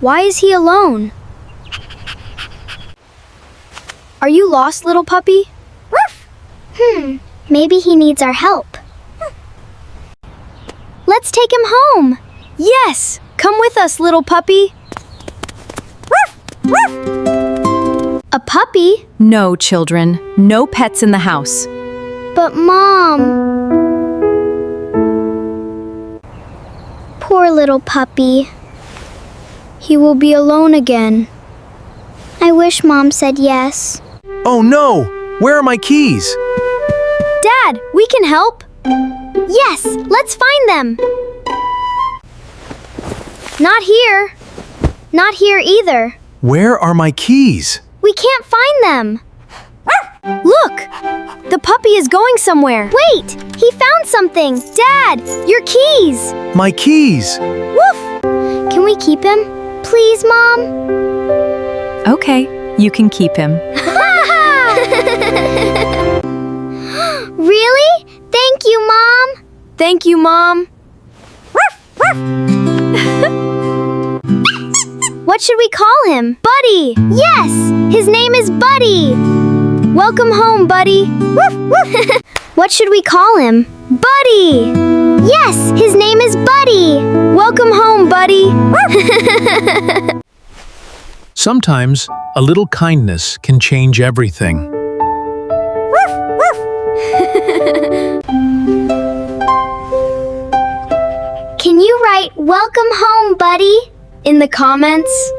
Why is he alone? Are you lost, little puppy? Maybe he needs our help. Let's take him home. Yes! Come with us, little puppy. A puppy? No, children. No pets in the house. But Mom... Poor little puppy. He will be alone again. I wish Mom said yes. Oh no! Where are my keys? Dad, we can help. Yes, let's find them. Not here. Not here either. Where are my keys? We can't find them. Look! The puppy is going somewhere. Wait, he found something. Dad, your keys! My keys! Woof! Can we keep him? Please, Mom? Okay, you can keep him. Really? Thank you, Mom. Thank you, Mom. What should we call him? Buddy! Yes, his name is Buddy. Welcome home, Buddy. What should we call him? Buddy! Yes, his name is Buddy. Welcome home, Buddy. Sometimes, a little kindness can change everything. Can you write "Welcome home, Buddy" In the comments?